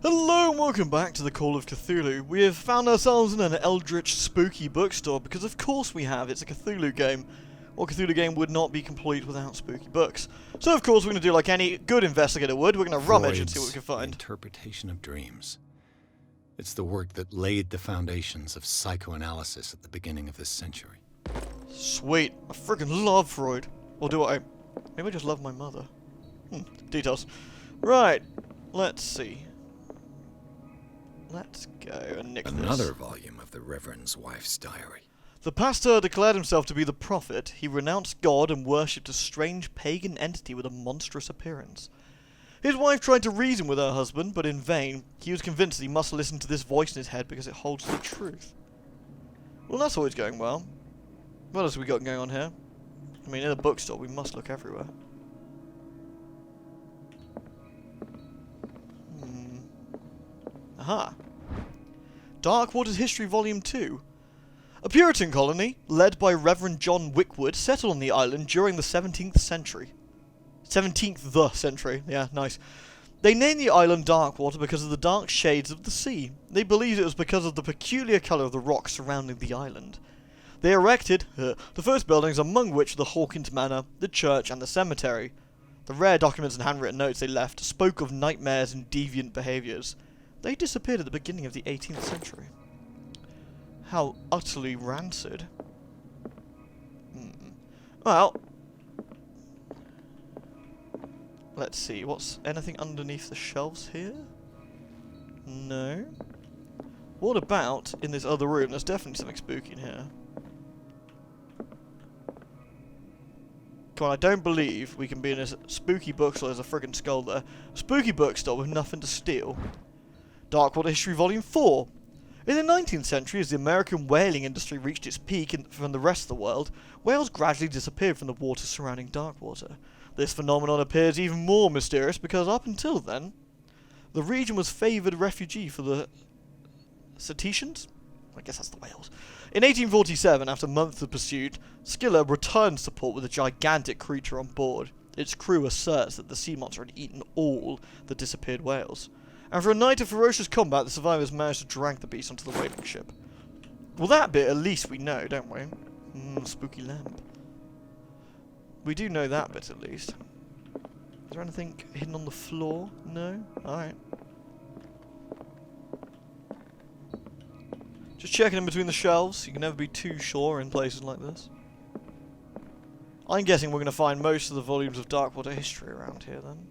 Hello and welcome back to the Call of Cthulhu. We have found ourselves in an eldritch spooky bookstore because of course we have, it's a Cthulhu game. What Cthulhu game would not be complete without spooky books? So of course we're going to do like any good investigator would, we're going to rummage and see what we can find. Interpretation of dreams. It's the work that laid the foundations of psychoanalysis at the beginning of this century. Sweet. I freaking love Freud. Or do I? Maybe I just love my mother. Details. Right. Let's see. Let's go and nick Another volume of the Reverend's wife's diary. The pastor declared himself to be the prophet. He renounced God and worshipped a strange pagan entity with a monstrous appearance. His wife tried to reason with her husband, but in vain. He was convinced that he must listen to this voice in his head because it holds the truth. Well, that's always going well. What else have we got going on here? I mean, in a bookstore, we must look everywhere. Aha. Darkwater's History Volume 2. A Puritan colony, led by Reverend John Wickwood, settled on the island during the 17th century. 17th century, yeah, nice. They named the island Darkwater because of the dark shades of the sea. They believed it was because of the peculiar colour of the rocks surrounding the island. They erected the first buildings, among which the Hawkins Manor, the church, and the cemetery. The rare documents and handwritten notes they left spoke of nightmares and deviant behaviours. They disappeared at the beginning of the 18th century. How utterly rancid. Well, let's see. What's anything underneath the shelves here? No. What about in this other room? There's definitely something spooky in here. Come on, I don't believe we can be in a spooky bookstore. There's a friggin' skull there. A spooky bookstore with nothing to steal. Darkwater History Volume 4. In the 19th century, as the American whaling industry reached its peak from the rest of the world, whales gradually disappeared from the waters surrounding Darkwater. This phenomenon appears even more mysterious because up until then, the region was favoured refugee for the cetaceans? I guess that's the whales. In 1847, after months of pursuit, Skiller returned support with a gigantic creature on board. Its crew asserts that the sea monster had eaten all the disappeared whales. After a night of ferocious combat, the survivors managed to drag the beast onto the whaling ship. Well, that bit at least we know, don't we? Spooky lamp. We do know that bit at least. Is there anything hidden on the floor? No? Alright. Just checking in between the shelves. You can never be too sure in places like this. I'm guessing we're going to find most of the volumes of Darkwater history around here then.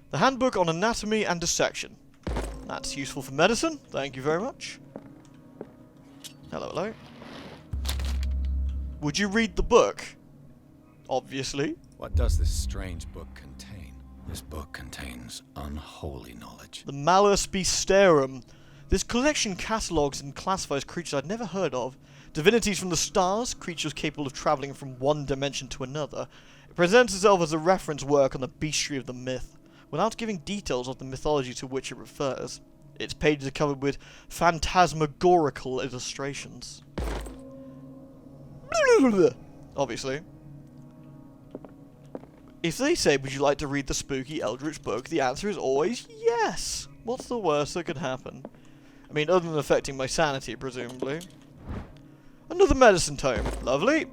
The Handbook on Anatomy and Dissection. That's useful for medicine. Thank you very much. Hello, hello. Would you read the book? Obviously. What does this strange book contain? This book contains unholy knowledge. The Malus Beastarum. This collection catalogues and classifies creatures I'd never heard of. Divinities from the stars, creatures capable of travelling from one dimension to another. It presents itself as a reference work on the bestiary of the myth, without giving details of the mythology to which it refers. Its pages are covered with phantasmagorical illustrations. Obviously. If they say, would you like to read the spooky eldritch book, the answer is always yes. What's the worst that could happen? I mean, other than affecting my sanity, presumably. Another medicine tome. Lovely.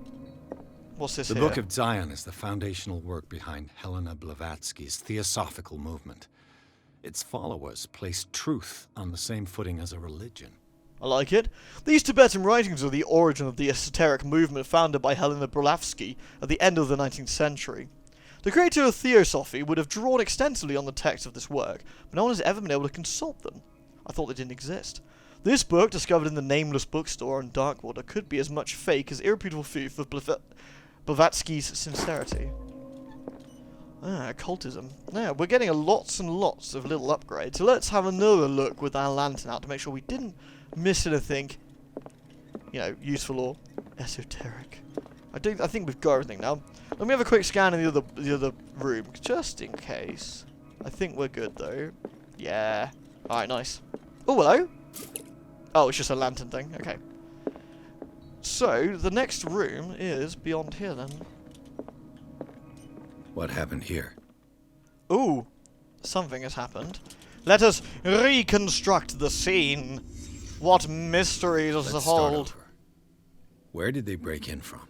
What's this The here? Book of Zion is the foundational work behind Helena Blavatsky's Theosophical movement. Its followers place truth on the same footing as a religion. I like it. These Tibetan writings are the origin of the esoteric movement founded by Helena Blavatsky at the end of the 19th century. The creator of Theosophy would have drawn extensively on the text of this work, but no one has ever been able to consult them. I thought they didn't exist. This book, discovered in the nameless bookstore on Darkwater, could be as much fake as irreputable proof of Blavatsky's sincerity. Occultism. Yeah, we're getting lots and lots of little upgrades. So let's have another look with our lantern out to make sure we didn't miss anything, you know, useful or esoteric. I think we've got everything now. Let me have a quick scan in the other room, just in case. I think we're good though. Yeah. Alright, nice. Oh, hello. Oh, it's just a lantern thing. Okay. So, the next room is beyond here then. What happened here? Ooh. Something has happened. Let us reconstruct the scene. What mysteries does it Let's start hold? over. Where did they break in from?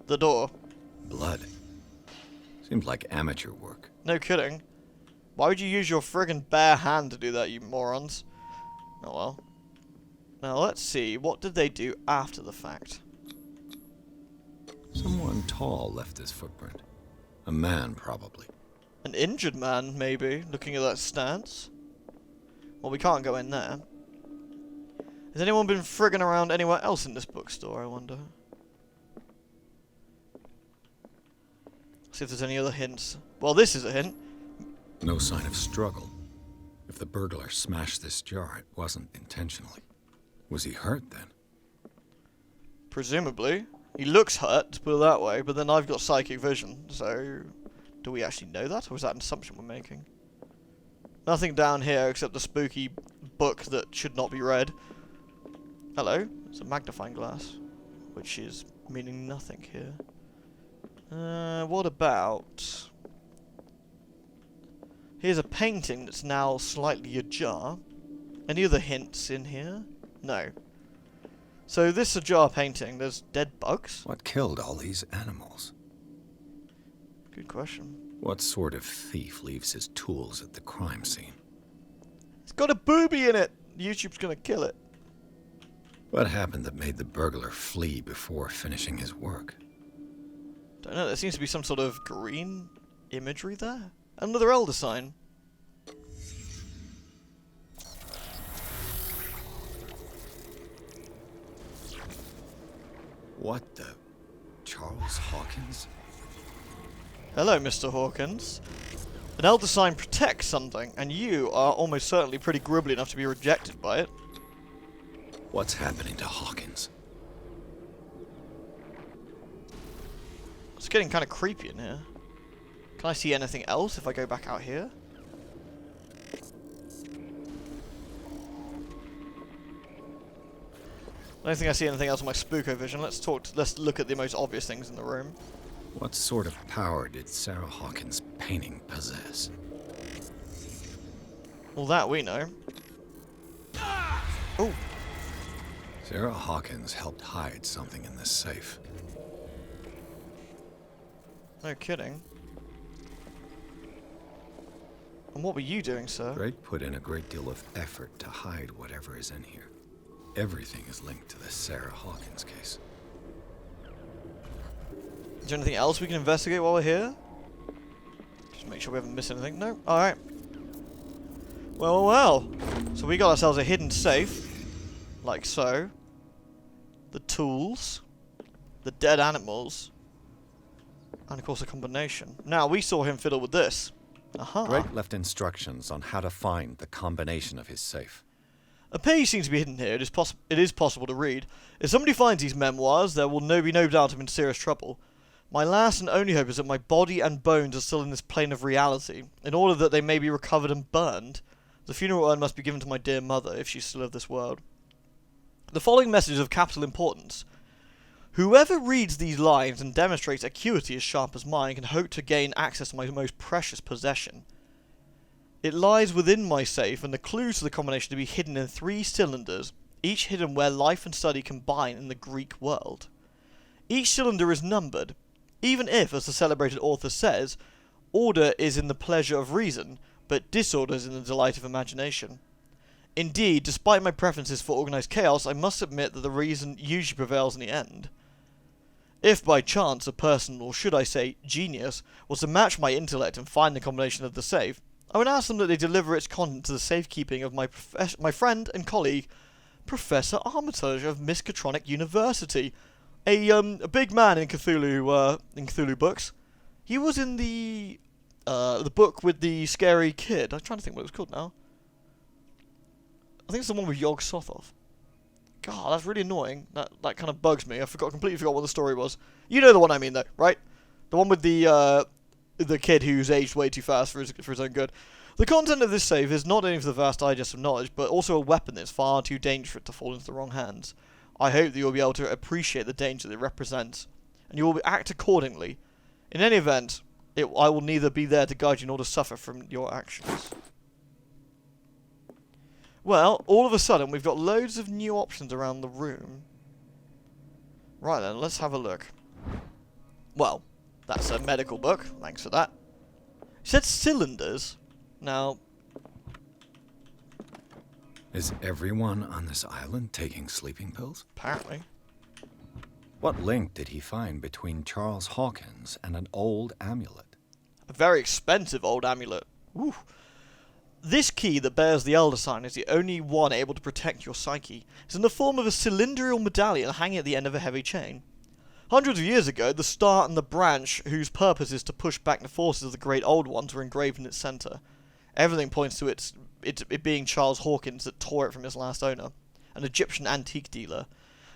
The door. Blood. Seems like amateur work. No kidding. Why would you use your friggin' bare hand to do that, you morons? Oh well. Now let's see, what did they do after the fact? Someone tall left this footprint. A man, probably. An injured man, maybe, looking at that stance. Well, we can't go in there. Has anyone been frigging around anywhere else in this bookstore, I wonder? See if there's any other hints. Well, this is a hint. No sign of struggle. If the burglar smashed this jar, it wasn't intentionally. Was he hurt then? Presumably. He looks hurt, to put it that way, but then I've got psychic vision, so... Do we actually know that, or is that an assumption we're making? Nothing down here except the spooky book that should not be read. Hello. It's a magnifying glass, which is meaning nothing here. What about... Here's a painting that's now slightly ajar. Any other hints in here? No. So this ajar painting, there's dead bugs? What killed all these animals? Good question. What sort of thief leaves his tools at the crime scene? It's got a booby in it! YouTube's gonna kill it. What happened that made the burglar flee before finishing his work? Don't know, there seems to be some sort of green imagery there. Another elder sign. What the... Charles Hawkins? Hello, Mr. Hawkins. An elder sign protects something, and you are almost certainly pretty gribbly enough to be rejected by it. What's happening to Hawkins? It's getting kind of creepy in here. Can I see anything else if I go back out here? I don't think I see anything else in my spooko vision. Let's look at the most obvious things in the room. What sort of power did Sarah Hawkins' painting possess? Well, that we know. Oh, Sarah Hawkins helped hide something in this safe. no kidding. And what were you doing, sir? Drake put in a great deal of effort to hide whatever is in here. Everything is linked to the Sarah Hawkins case. Is there anything else we can investigate while we're here? Just make sure we haven't missed anything. No? Alright. Well, well. So we got ourselves a hidden safe. Like so. The tools. The dead animals. And of course a combination. Now, we saw him fiddle with this. Aha. Drake left instructions on how to find the combination of his safe. A page seems to be hidden here. It is possible to read. If somebody finds these memoirs, there will be no doubt I'm in serious trouble. My last and only hope is that my body and bones are still in this plane of reality, in order that they may be recovered and burned. The funeral urn must be given to my dear mother, if she's still of this world. The following message is of capital importance. Whoever reads these lines and demonstrates acuity as sharp as mine can hope to gain access to my most precious possession. It lies within my safe, and the clues to the combination to be hidden in 3 cylinders, each hidden where life and study combine in the Greek world. Each cylinder is numbered, even if, as the celebrated author says, order is in the pleasure of reason, but disorder is in the delight of imagination. Indeed, despite my preferences for organised chaos, I must admit that the reason usually prevails in the end. If by chance a person, or should I say genius, was to match my intellect and find the combination of the safe, I would ask them that they deliver its content to the safekeeping of my friend and colleague, Professor Armitage of Miskatonic University, a big man in Cthulhu books. He was in the book with the scary kid. I'm trying to think what it was called now. I think it's the one with Yog Sothoth. God, that's really annoying. That kind of bugs me. Completely forgot what the story was. You know the one I mean, though, right? The one with the kid who's aged way too fast for his own good. The content of this safe is not only for the vast digest of knowledge, but also a weapon that's far too dangerous for it to fall into the wrong hands. I hope that you'll be able to appreciate the danger that it represents, and you will act accordingly. In any event, I will neither be there to guide you nor to suffer from your actions. Well, all of a sudden, we've got loads of new options around the room. Right then, let's have a look. Well, that's a medical book. Thanks for that. It said cylinders. Now... Is everyone on this island taking sleeping pills? Apparently. What link did he find between Charles Hawkins and an old amulet? A very expensive old amulet. Ooh. This key that bears the Elder Sign is the only one able to protect your psyche. It's in the form of a cylindrical medallion hanging at the end of a heavy chain. Hundreds of years ago, the star and the branch, whose purpose is to push back the forces of the Great Old Ones, were engraved in its centre. Everything points to it being Charles Hawkins that tore it from his last owner, an Egyptian antique dealer.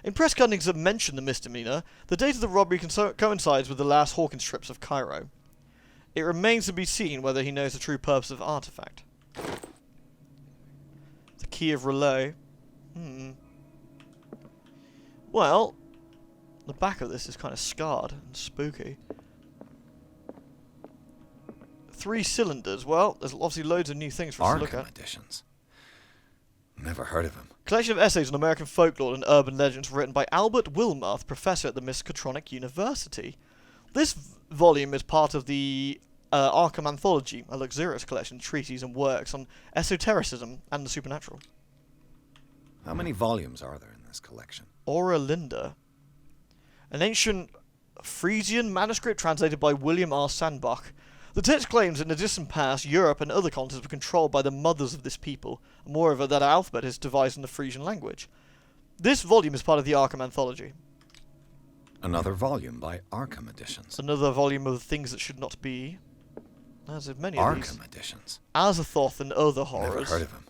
In press cuttings that mention the misdemeanour, the date of the robbery coincides with the last Hawkins trips of Cairo. It remains to be seen whether he knows the true purpose of the artefact. The key of relay. Well, the back of this is kind of scarred and spooky. 3 cylinders. Well, there's obviously loads of new things for us to look at. Arkham editions. Never heard of him. Collection of essays on American folklore and urban legends written by Albert Wilmarth, professor at the Miskatonic University. This volume is part of the Arkham Anthology, a luxurious collection of treatises and works on esotericism and the supernatural. How many volumes are there in this collection? Aura Linda. An ancient Frisian manuscript translated by William R. Sandbach. The text claims in the distant past, Europe and other continents were controlled by the mothers of this people, and moreover that our alphabet is devised in the Frisian language. This volume is part of the Arkham Anthology. Another volume by Arkham Editions. Another volume of Things That Should Not Be. There's many of these. Arkham Editions. Azathoth and Other Horrors. Never heard of him.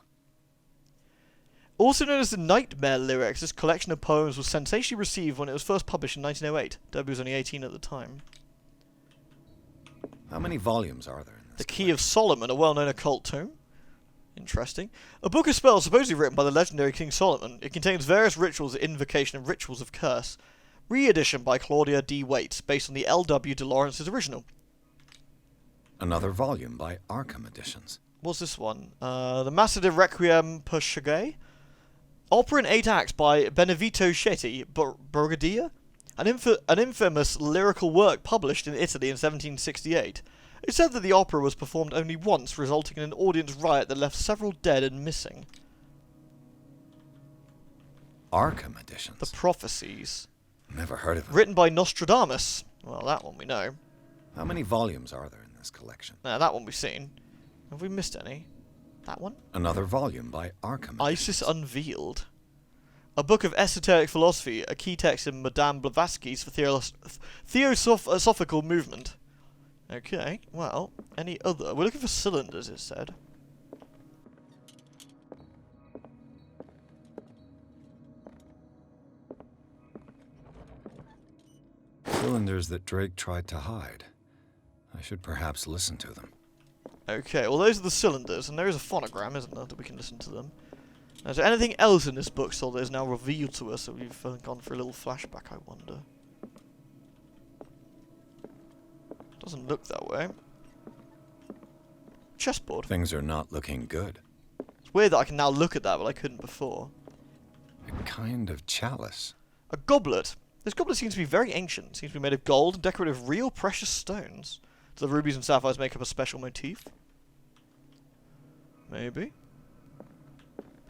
Also known as the Nightmare Lyrics, this collection of poems was sensationally received when it was first published in 1908. Debbie was only 18 at the time. How many volumes are there in this The Key of Solomon, a well-known occult tome. Interesting. A book of spells supposedly written by the legendary King Solomon. It contains various rituals of invocation and rituals of curse. Re-edition by Claudia D. Waite, based on the L.W. de Lawrence's original. Another volume by Arkham Editions. What's this one? The Masada Requiem per Shagay? Opera in 8 acts by Benevito Chetti, Borgadia? An infamous lyrical work published in Italy in 1768. It said that the opera was performed only once, resulting in an audience riot that left several dead and missing. Arkham Editions. The Prophecies. Never heard of it. Written by Nostradamus. Well, that one we know. How many volumes are there in this collection? That one we've seen. Have we missed any? That one? Another volume by Arkham Editions. Isis Unveiled. A book of esoteric philosophy, a key text in Madame Blavatsky's Theosophical Movement. Okay, well, any other? We're looking for cylinders, it said. Cylinders that Drake tried to hide. I should perhaps listen to them. Okay, well those are the cylinders, and there is a phonogram, isn't there, that we can listen to them. Now, is there anything else in this book that is now revealed to us that we've gone for a little flashback, I wonder? Doesn't look that way. Chessboard. Things are not looking good. It's weird that I can now look at that, but I couldn't before. A kind of chalice. A goblet. This goblet seems to be very ancient. It seems to be made of gold and decorated with real precious stones. Do the rubies and sapphires make up a special motif? Maybe.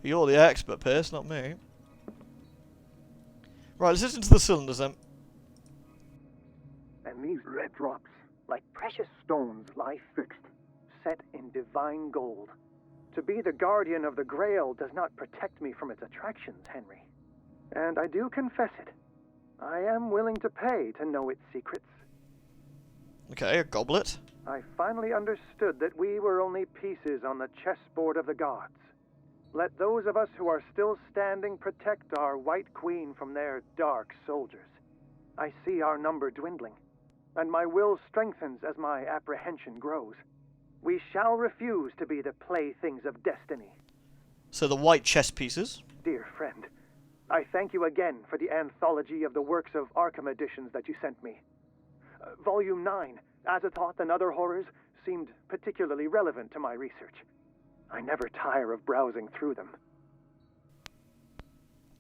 You're the expert, Pierce, not me. Right, let's listen to the cylinders then. And these red drops, like precious stones, lie fixed, set in divine gold. To be the guardian of the Grail does not protect me from its attractions, Henry. And I do confess it. I am willing to pay to know its secrets. Okay, a goblet. I finally understood that we were only pieces on the chessboard of the gods. Let those of us who are still standing protect our White Queen from their dark soldiers. I see our number dwindling, and my will strengthens as my apprehension grows. We shall refuse to be the playthings of destiny. So the white chess pieces. Dear friend, I thank you again for the anthology of the works of Arkham editions that you sent me. Volume 9, Azathoth and Other Horrors, seemed particularly relevant to my research. I never tire of browsing through them.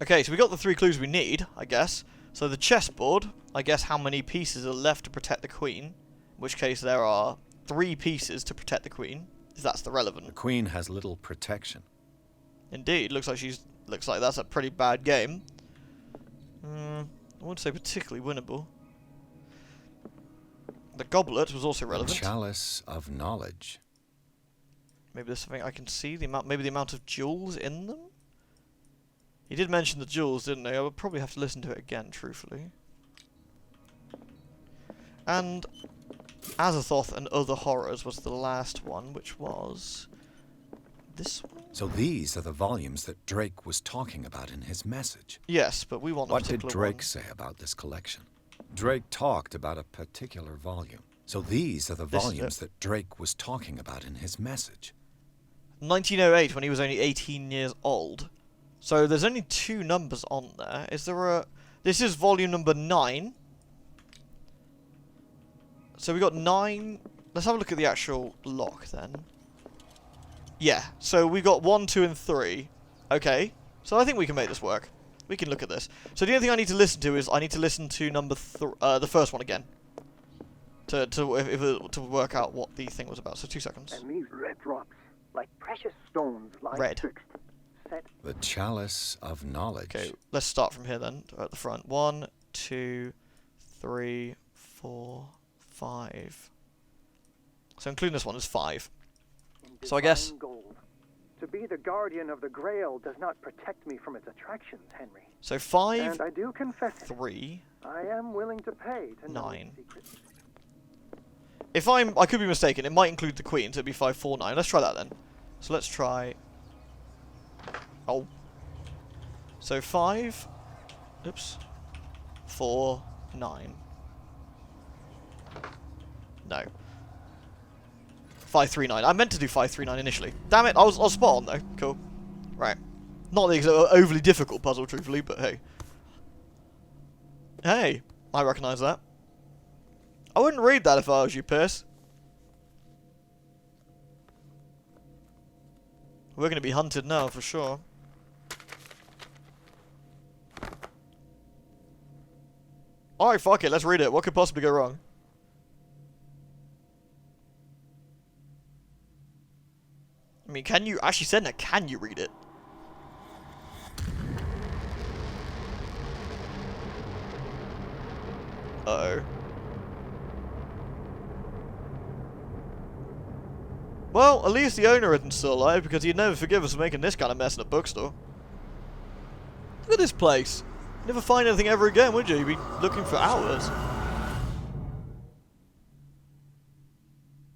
Okay, so we got the 3 clues we need, I guess. So the chessboard, I guess how many pieces are left to protect the queen. In which case there are 3 pieces to protect the queen, if that's the relevant. The queen has little protection. Indeed, looks like that's a pretty bad game. I wouldn't say particularly winnable. The goblet was also relevant. The chalice of knowledge. Maybe there's something I can see. Maybe the amount of jewels in them. He did mention the jewels, didn't he? I would probably have to listen to it again, truthfully. And Azathoth and Other Horrors was the last one, which was this one. So these are the volumes that Drake was talking about in his message. Yes, but we want a What did particular Drake one. say about this collection? Drake talked about a particular volume. So these are the This is volumes that Drake was talking about in his message. 1908, when he was only 18 years old. So there's only 2 numbers on there. Is there a... This is volume number 9. So we got 9... Let's have a look at the actual lock then. Yeah, so we got 1, 2, and 3. Okay, so I think we can make this work. We can look at this. So the only thing I need to listen to is I need to listen to the first one again. To work out what the thing was about. So 2 seconds. And these red drops, like precious stones, lie Red. fixed, set. The chalice of knowledge. Okay, let's start from here then, at the front. 1, 2, 3, 4, 5. So including this one is 5. in So I guess- divine gold. To be the guardian of the Grail does not protect me from its attractions, Henry. So 5, And I do confess it. 3. I am willing to pay to know 9. its secrets. If I could be mistaken, it might include the queen, so it'd be 5, 4, 9. Let's try that then. So let's try... Oh. So 5... Oops. 4, 9. No. 5, 3, 9. I meant to do 5, 3, 9 initially. Damn it, I was spot on though. Cool. Right. Not the overly difficult puzzle, truthfully, but hey. Hey, I recognise that. I wouldn't read that if I was you, Pierce. We're going to be hunted now, for sure. Alright, fuck it, let's read it. What could possibly go wrong? I mean, can you... Actually, said that, can you read it? Uh-oh. Well, at least the owner isn't still alive, because he'd never forgive us for making this kind of mess in a bookstore. Look at this place. You'd never find anything ever again, would you? You'd be looking for hours.